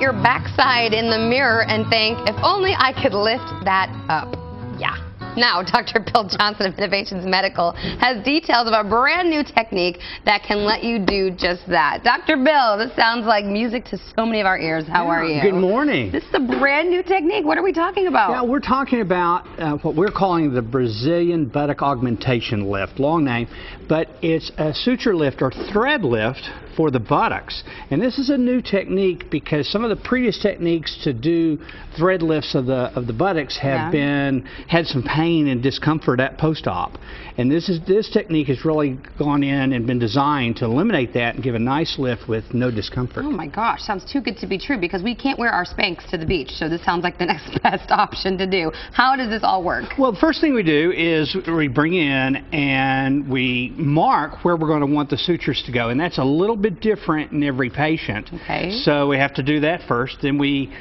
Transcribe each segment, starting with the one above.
your backside in the mirror and think, if only I could lift that up. Yeah. Now, Dr. Bill Johnson of Innovations Medical has details of a brand new technique that can let you do just that. Dr. Bill, this sounds like music to so many of our ears. How are you? Good morning. This is a brand new technique. What are we talking about? Yeah, we're talking about what we're calling the Brazilian Buttock Augmentation lift. Long name, but it's a suture lift or thread lift for the buttocks. And this is a new technique because some of the previous techniques to do thread lifts of the buttocks have had some pain and discomfort at post-op. And this technique has really gone in and been designed to eliminate that and give a nice lift with no discomfort. Oh my gosh, sounds too good to be true because we can't wear our Spanx to the beach, so this sounds like the next best option to do. How does this all work? Well, the first thing we do is we bring in and we mark where we're going to want the sutures to go, and that's a little bit different in every patient. Okay. So we have to do that first. Then we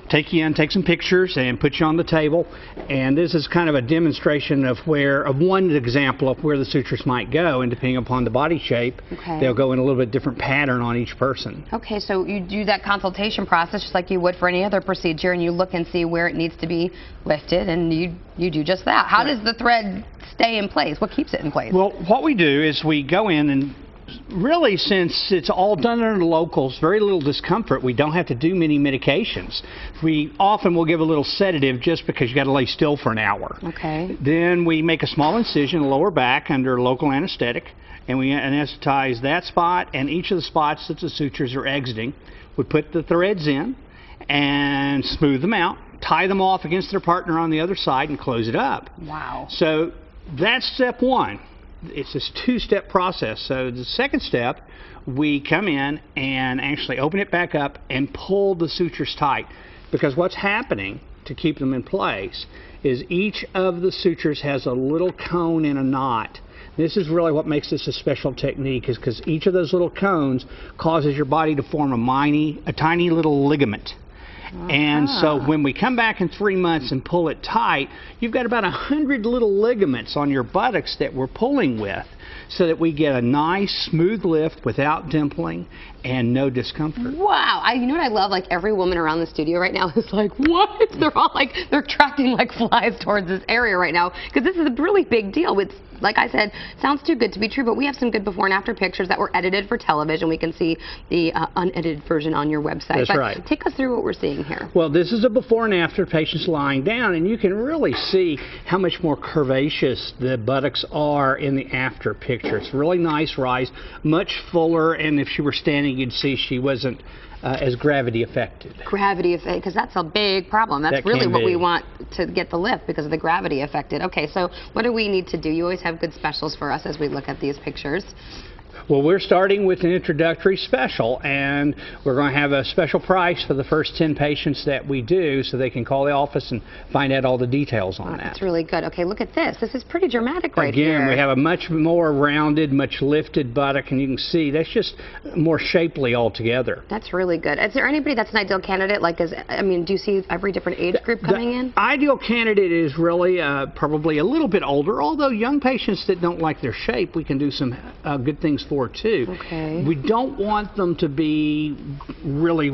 take you in, take some pictures, and put you on the table. And this is kind of a demonstration of one example of where the sutures might go, and depending upon the body shape, they'll go in a little bit different pattern on each person. Okay, so you do that consultation process just like you would for any other procedure, and you look and see where it needs to be lifted, and you do just that. How does the thread stay in place? What keeps it in place? Well, what we do is we go in and really, since it's all done under locals, very little discomfort, we don't have to do many medications. We often will give a little sedative just because you got to lay still for an hour. Okay. Then we make a small incision in the lower back under local anesthetic, and we anesthetize that spot and each of the spots that the sutures are exiting. We put the threads in and smooth them out, tie them off against their partner on the other side, and close it up. Wow. So that's step one. It's this two-step process. So the second step, we come in and actually open it back up and pull the sutures tight, because what's happening to keep them in place is each of the sutures has a little cone and a knot. This is really what makes this a special technique, is because each of those little cones causes your body to form a tiny little ligament. And so when we come back in 3 months and pull it tight, you've got about 100 little ligaments on your buttocks that we're pulling with, so that we get a nice smooth lift without dimpling and no discomfort. Wow. You know what I love? Like, every woman around the studio right now is like, what? They're all like, they're attracting like flies towards this area right now, because this is a really big deal. It's, like I said, sounds too good to be true, but we have some good before and after pictures that were edited for television. We can see the unedited version on your website. That's right. Take us through what we're seeing here. Well, this is a before and after, patients lying down, and you can really see how much more curvaceous the buttocks are in the after picture. It's a really nice rise, much fuller, and if she were standing, you'd see she wasn't as gravity affected. Gravity affected, because that's a big problem. That's really what we want to get the lift, because of the gravity affected. Okay, so what do we need to do? You always have good specials for us as we look at these pictures. Well, we're starting with an introductory special, and we're going to have a special price for the first 10 patients that we do, so they can call the office and find out all the details on that. That's really good. Okay, look at this. This is pretty dramatic right here. Again, we have a much more rounded, much lifted buttock, and you can see that's just more shapely altogether. That's really good. Is there anybody that's an ideal candidate? Like, do you see every different age group coming in? Ideal candidate is really probably a little bit older, although young patients that don't like their shape, we can do some good things for too. Okay. We don't want them to be really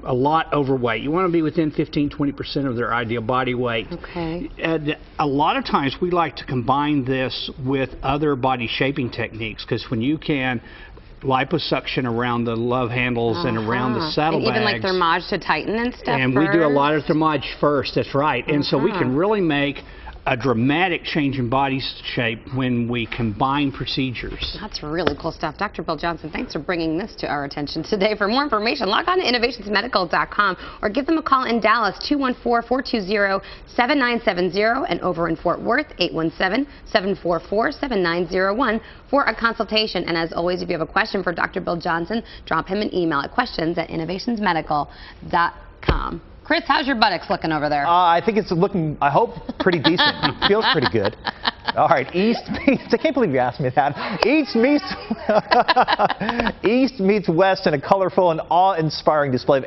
a lot overweight. You want to be within 15–20% of their ideal body weight. Okay. And a lot of times we like to combine this with other body shaping techniques, because when you can liposuction around the love handles and around the saddlebags. And even like thermage to tighten and stuff. And we do a lot of thermage first, that's right. And so we can really make a dramatic change in body shape when we combine procedures. That's really cool stuff. Dr. Bill Johnson, thanks for bringing this to our attention today. For more information, log on to innovationsmedical.com or give them a call in Dallas, 214-420-7970, and over in Fort Worth, 817-744-7901 for a consultation. And as always, if you have a question for Dr. Bill Johnson, drop him an email at questions@innovationsmedical.com. Chris, how's your buttocks looking over there? I think it's looking, I hope, pretty decent. It feels pretty good. All right, East meets, I can't believe you asked me that. East meets West in a colorful and awe-inspiring display of